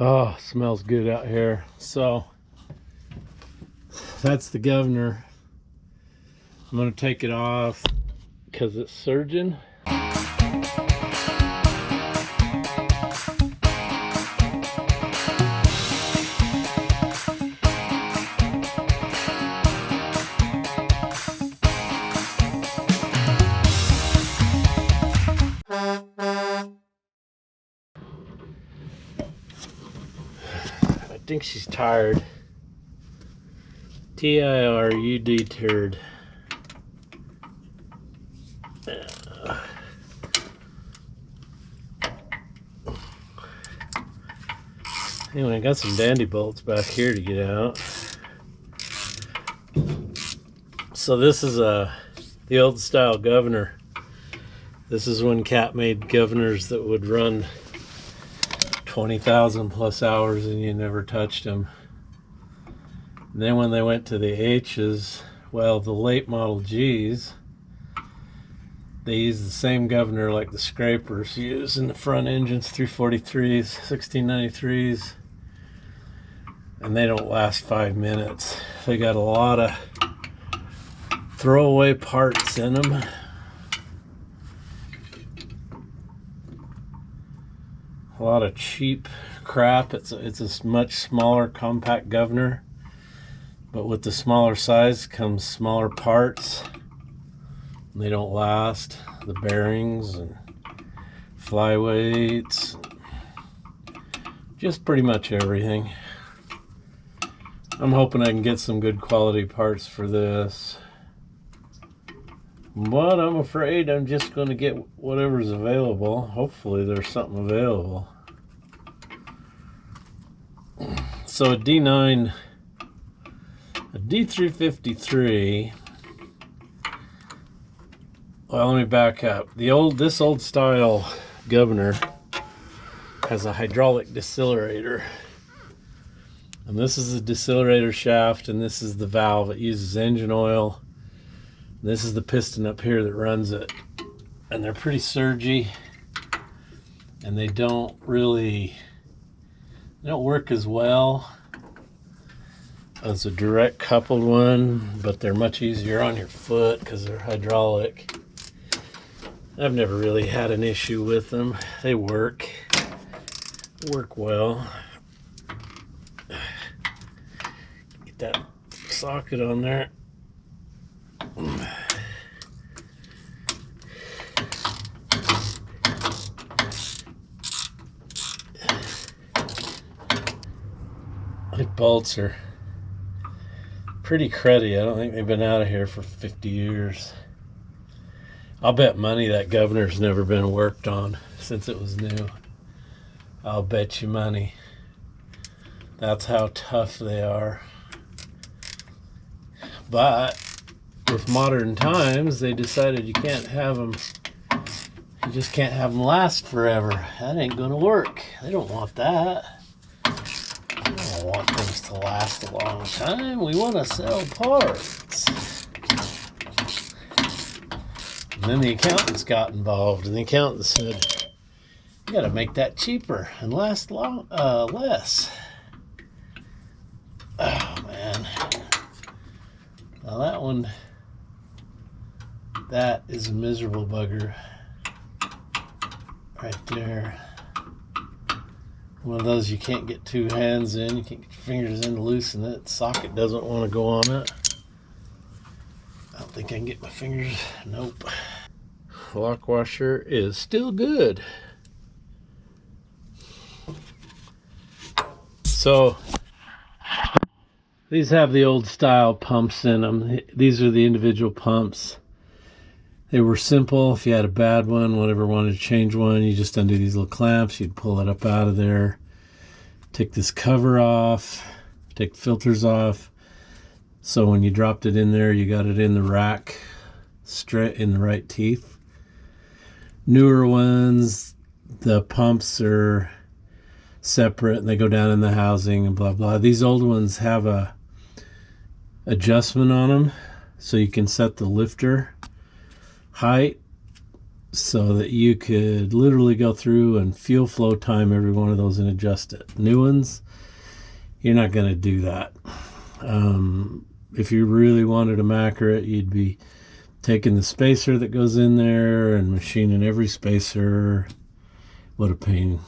Oh, smells good out here. So that's the governor. I'm gonna take it off because it's surging. I think she's tired. T-I-R-U-D turd. Anyway, I got some dandy bolts back here to get out. So this is the old style governor. This is when Cat made governors that would run 20,000 plus hours and you never touched them. And then when they went to the H's, well, the late Model G's, they used the same governor like the scrapers use in the front engines, 343s, 1693s, and they don't last 5 minutes. They got a lot of throwaway parts in them. A lot of cheap crap. It's a much smaller compact governor, but with the smaller size comes smaller parts. They don't last. The bearings and flyweights, just pretty much everything. I'm hoping I can get some good quality parts for this, but I'm afraid I'm just going to get whatever's available. Hopefully there's something available. So a D9, a D353. Well, let me back up. This old style governor has a hydraulic decelerator. And this is the decelerator shaft, and this is the valve. It uses engine oil. This is the piston up here that runs it. And they're pretty surgy, and they don't work as well as a direct coupled one, but they're much easier on your foot because they're hydraulic. I've never really had an issue with them. They work well. Get that socket on there. The bolts are pretty cruddy. I don't think they've been out of here for 50 years. I'll bet money that governor's never been worked on since it was new. I'll bet you money. That's how tough they are. But with modern times, they decided you can't have them. You just can't have them last forever. That ain't gonna work. They don't want that. We don't want things to last a long time. We want to sell parts. And then the accountants got involved, and the accountant said, "You got to make that cheaper and last less." Oh man! Now that is a miserable bugger right there. One of those you can't get two hands in. You can't get your fingers in to loosen it. The socket doesn't want to go on it. I don't think I can get my fingers. Nope. Lock washer is still good. So these have the old style pumps in them. These are the individual pumps. They were simple. If you had a bad one, whatever, wanted to change one, you just undo these little clamps. You'd pull it up out of there. Take this cover off. Take the filters off. So when you dropped it in there, you got it in the rack, straight in the right teeth. Newer ones, the pumps are separate and they go down in the housing and blah blah. These old ones have a adjustment on them, so you can set the lifter height so that you could literally go through and fuel flow time every one of those and adjust it. New ones, you're not going to do that. If you really wanted them accurate, you'd be taking the spacer that goes in there and machining every spacer. What a pain.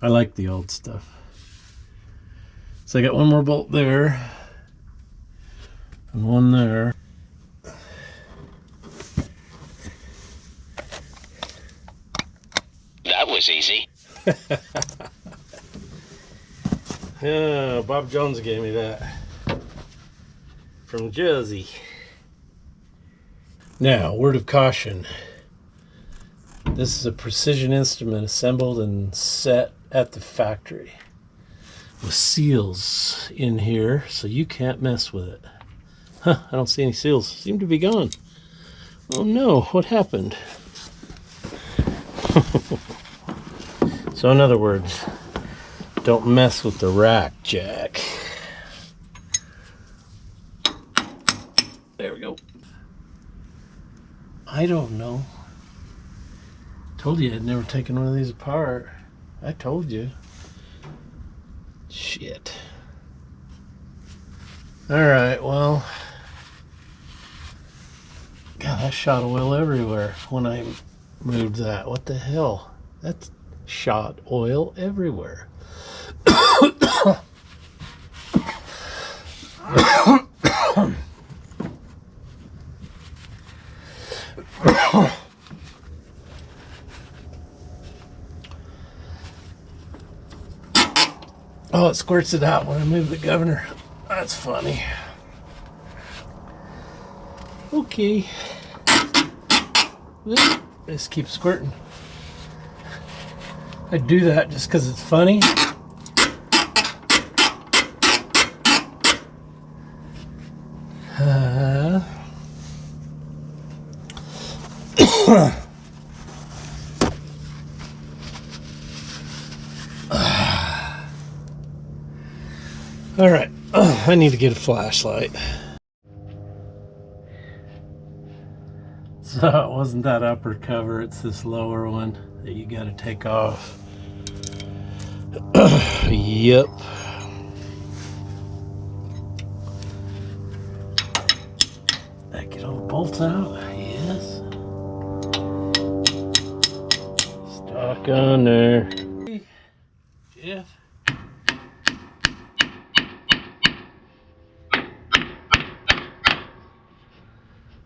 I like the old stuff. So I got one more bolt there and one there. That was easy. Yeah, Bob Jones gave me that from Jersey. Now, word of caution. This is a precision instrument assembled and set at the factory with seals in here, so you can't mess with it. Huh, I don't see any seals. Seem to be gone. Oh no, what happened? So in other words, don't mess with the rack jack. There we go. I don't know. Told you I'd never taken one of these apart. I told you. Shit. Alright, well. God, I shot oil everywhere when I moved that. What the hell? That's shot oil everywhere. Oh, it squirts it out when I move the governor. That's funny. Okay. Just keep squirting. I do that just because it's funny. All right, I need to get a flashlight. So it wasn't that upper cover, it's this lower one that you got to take off. Yep. That get all the bolts out? Yes. Stock on there. Jeff.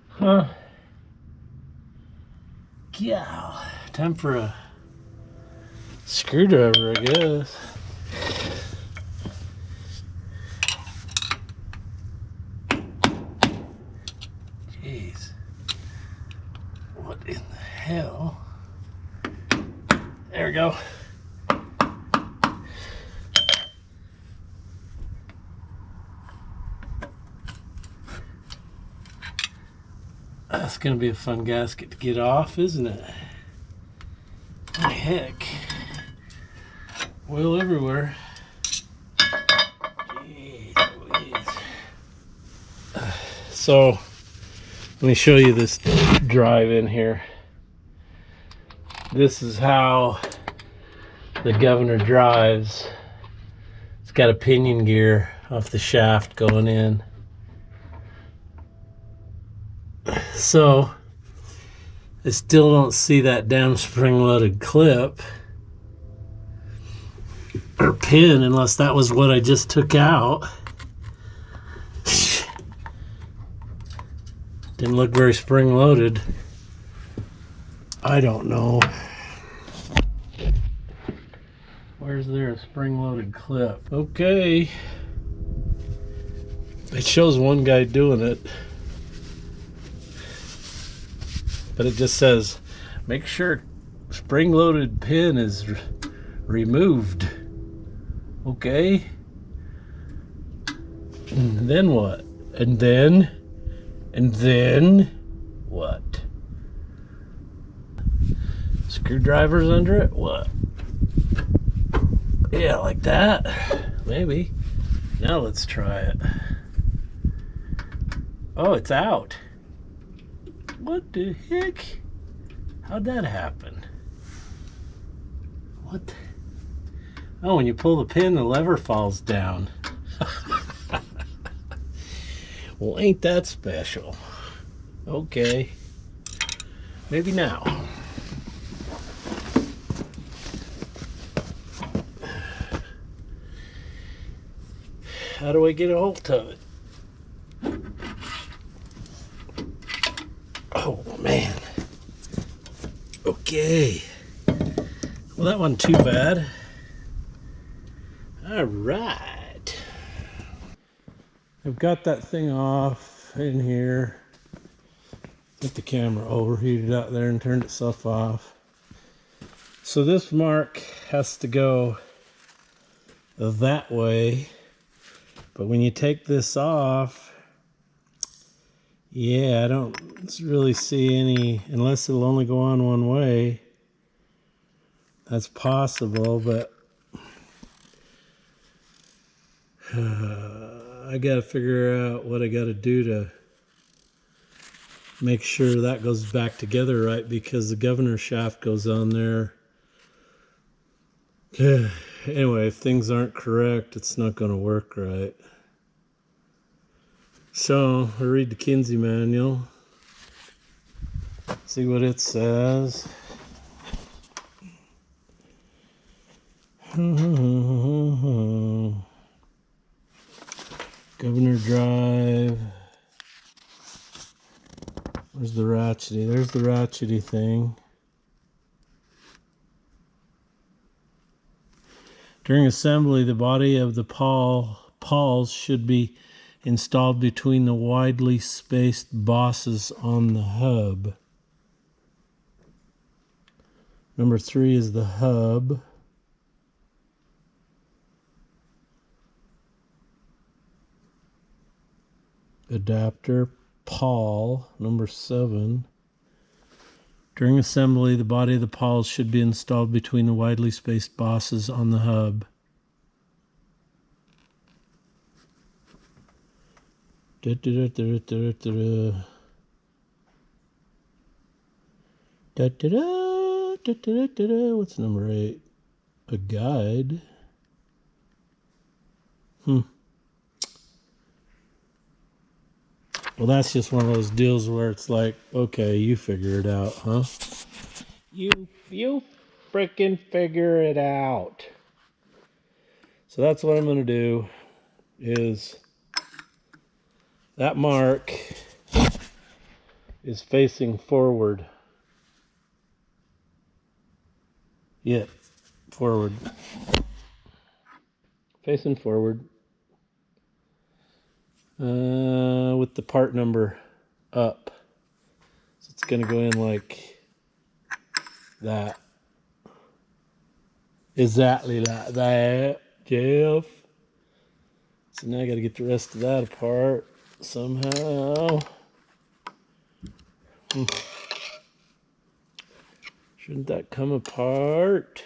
Huh. Yeah. Time for a screwdriver, I guess. Jeez. What in the hell? There we go. That's gonna be a fun gasket to get off, isn't it? What the heck? Oil everywhere. Jeez Louise. So, let me show you this drive in here. This is how the Governor drives. It's got a pinion gear off the shaft going in. So, I still don't see that damn spring-loaded clip or pin unless that was what I just took out. Didn't look very spring-loaded. I don't know. Where's there a spring-loaded clip? Okay. It shows one guy doing it. But it just says, make sure spring-loaded pin is removed. Okay. And then what? And then what? Screwdrivers under it? What? Yeah, like that. Maybe. Now let's try it. Oh, it's out. What the heck? How'd that happen? What? Oh, when you pull the pin, the lever falls down. Well, ain't that special? Okay. Maybe now. How do I get a hold of it? Oh, man. Okay. Well, that wasn't too bad. All right. I've got that thing off in here. I think the camera overheated out there and turned itself off. So this mark has to go that way. But when you take this off, yeah, I don't really see any, unless it'll only go on one way. That's possible, but I gotta figure out what I gotta do to make sure that goes back together right, because the governor shaft goes on there. Anyway, if things aren't correct, it's not gonna work right. So I read the Kinsey manual, see what it says. Governor Drive. Where's the ratchety? There's the ratchety thing. During assembly, the body of the pawls should be installed between the widely spaced bosses on the hub. Number 3 is the hub. Adapter, pawl, number 7. During assembly, the body of the pawls should be installed between the widely spaced bosses on the hub. What's number 8? A guide. Well, that's just one of those deals where it's like, okay, you figure it out, huh? You frickin' figure it out. So that's what I'm gonna do, is that mark is facing forward. Yeah, forward. Facing forward. With the part number up. So it's gonna go in like that. Exactly like that, Jeff. So now I gotta get the rest of that apart somehow. Shouldn't that come apart?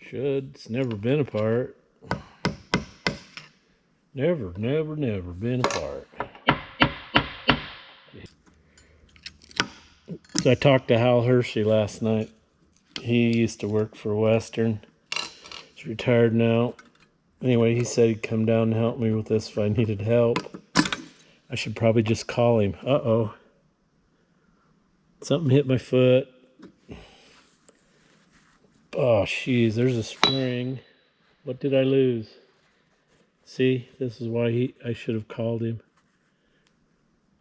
Should. It's never been apart. Never been apart. So I talked to Hal Hershey last night. He used to work for Western. He's retired now. Anyway, he said he'd come down and help me with this if I needed help. I should probably just call him. Uh-oh. Something hit my foot. Oh, jeez, there's a spring. What did I lose? See, this is why I should have called him.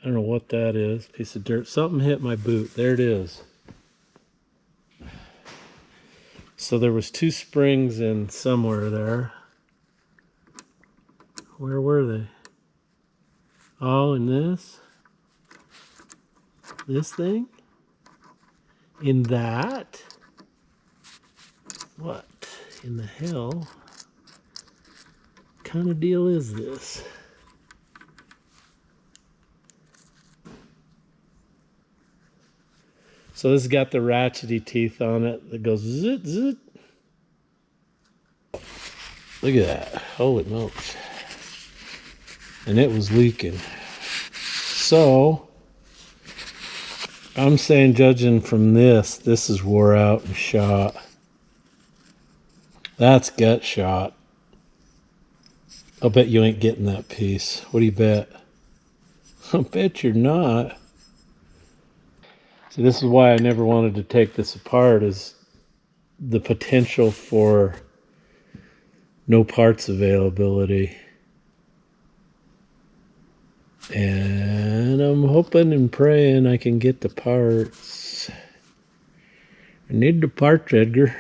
I don't know what that is. Piece of dirt. Something hit my boot. There it is. So there was 2 springs in somewhere there. Where were they? Oh, in this? This thing? In that? What in the hell kind of deal is this? So this has got the ratchety teeth on it that goes zit zit. Look at that. Holy smokes. And it was leaking. So I'm saying, judging from this is wore out and shot. That's gut shot. I'll bet you ain't getting that piece. What do you bet? I'll bet you're not. See, this is why I never wanted to take this apart, is the potential for no parts availability. And I'm hoping and praying I can get the parts. I need the parts, Edgar.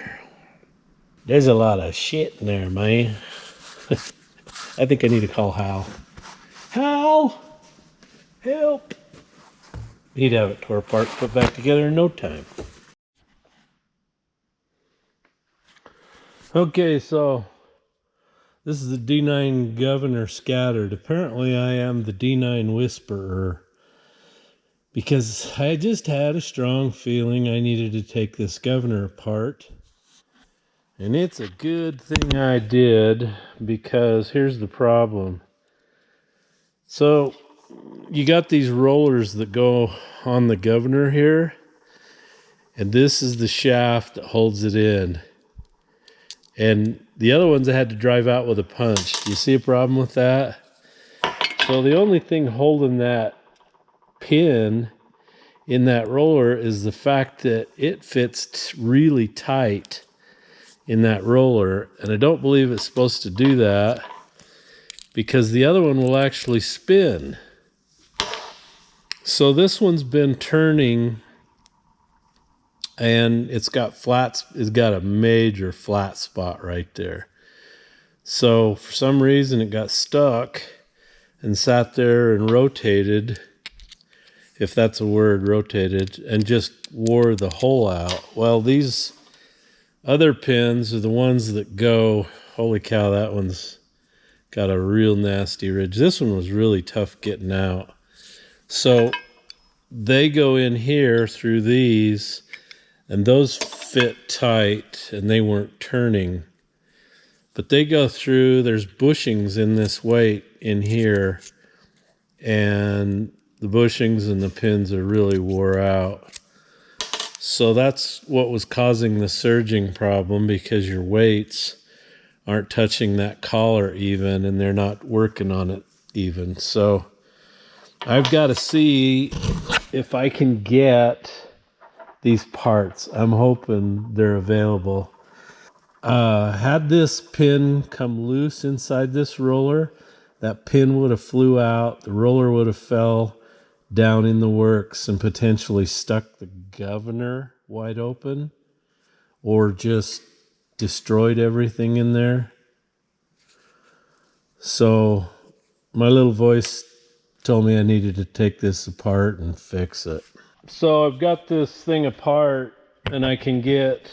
There's a lot of shit in there, man. I think I need to call Hal. Hal! Help! He'd have it tore apart, put back together in no time. Okay, so this is the D9 Governor scattered. Apparently I am the D9 Whisperer, because I just had a strong feeling I needed to take this governor apart. And it's a good thing I did, because here's the problem. So you got these rollers that go on the governor here, and this is the shaft that holds it in. And the other ones I had to drive out with a punch. Do you see a problem with that? So the only thing holding that pin in that roller is the fact that it fits really tight in that roller, and I don't believe it's supposed to do that, because the other one will actually spin. So this one's been turning, and it's got a major flat spot right there. So for some reason it got stuck and sat there and rotated, if that's a word, rotated, and just wore the hole out. Well, these other pins are the ones that go, holy cow, that one's got a real nasty ridge. This one was really tough getting out. So they go in here through these, and those fit tight, and they weren't turning. But they go through, there's bushings in this weight in here, and the bushings and the pins are really wore out. So that's what was causing the surging problem, because your weights aren't touching that collar even, and they're not working on it even. So I've got to see if I can get these parts. I'm hoping they're available. Had this pin come loose inside this roller, that pin would have flew out, the roller would have fell down in the works and potentially stuck the governor wide open, or just destroyed everything in there. So my little voice told me I needed to take this apart and fix it. So I've got this thing apart, and I can get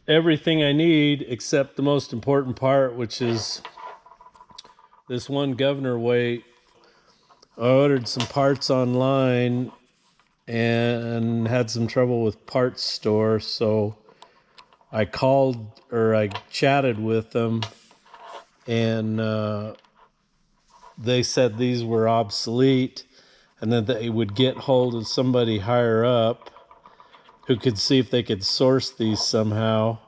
everything I need except the most important part, which is this one governor weight. I ordered some parts online and had some trouble with parts store, so I chatted with them, and they said these were obsolete, and that they would get hold of somebody higher up who could see if they could source these somehow.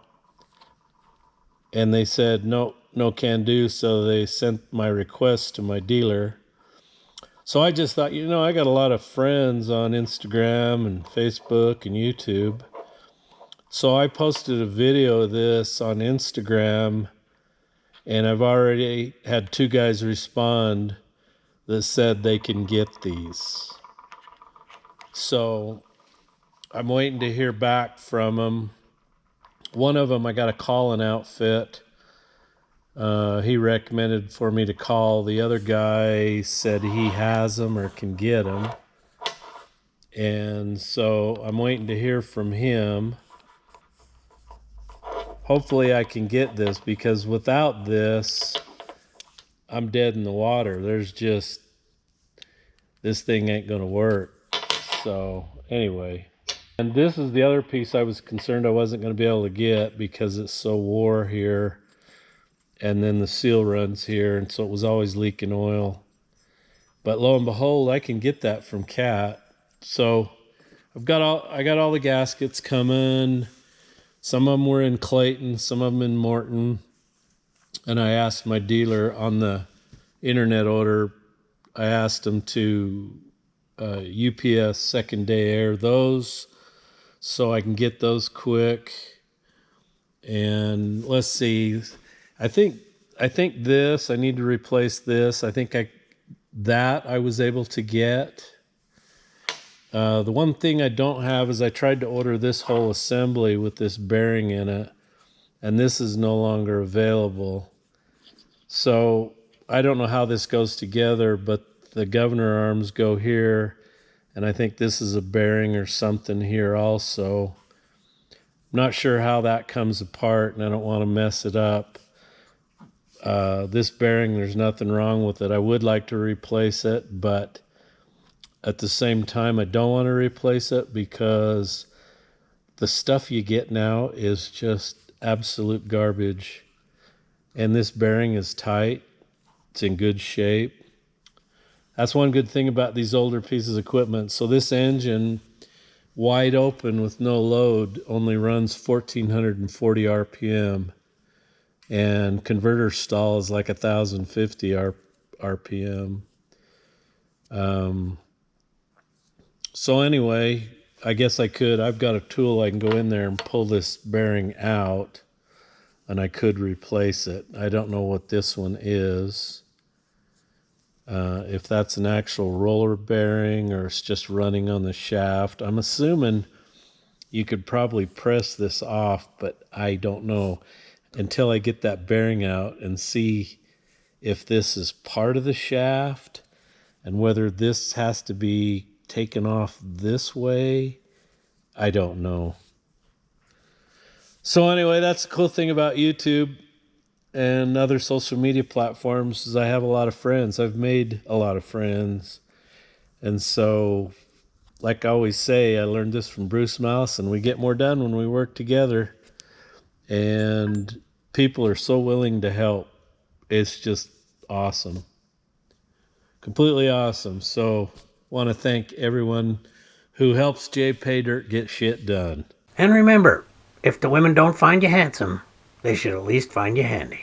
And they said no can do, so they sent my request to my dealer. So I just thought, I got a lot of friends on Instagram and Facebook and YouTube. So I posted a video of this on Instagram, and I've already had 2 guys respond that said they can get these. So I'm waiting to hear back from them. One of them, I got a call-in outfit. He recommended for me to call. The other guy said he has them or can get them. And so I'm waiting to hear from him. Hopefully I can get this, because without this, I'm dead in the water. This thing ain't gonna work. So anyway, and this is the other piece I was concerned I wasn't gonna be able to get, because it's so wore here, and then the seal runs here, and so it was always leaking oil. But lo and behold, I can get that from Cat. So I got all the gaskets coming. Some of them were in Clayton, some of them in Morton. And I asked my dealer on the internet order, I asked him to UPS second day air those so I can get those quick. And let's see, I think this, I need to replace this. I think I was able to get. The one thing I don't have is I tried to order this whole assembly with this bearing in it, and this is no longer available. So I don't know how this goes together, but the governor arms go here, and I think this is a bearing or something here also. I'm not sure how that comes apart, and I don't want to mess it up. This bearing, there's nothing wrong with it. I would like to replace it, but at the same time, I don't want to replace it because the stuff you get now is just absolute garbage. And this bearing is tight. It's in good shape. That's one good thing about these older pieces of equipment. So this engine, wide open with no load, only runs 1440 RPM. And converter stall is like 1050 RPM. So anyway, I guess I've got a tool I can go in there and pull this bearing out, and I could replace it. I don't know what this one is. If that's an actual roller bearing or it's just running on the shaft. I'm assuming you could probably press this off, but I don't know until I get that bearing out and see if this is part of the shaft and whether this has to be taken off this way. I don't know. So anyway, that's the cool thing about YouTube and other social media platforms is I have a lot of friends. I've made a lot of friends. And so, like I always say, I learned this from Bruce Mouse, and we get more done when we work together. And people are so willing to help. It's just awesome. Completely awesome. So, want to thank everyone who helps Jpaydirt get shit done. And remember, if the women don't find you handsome, they should at least find you handy.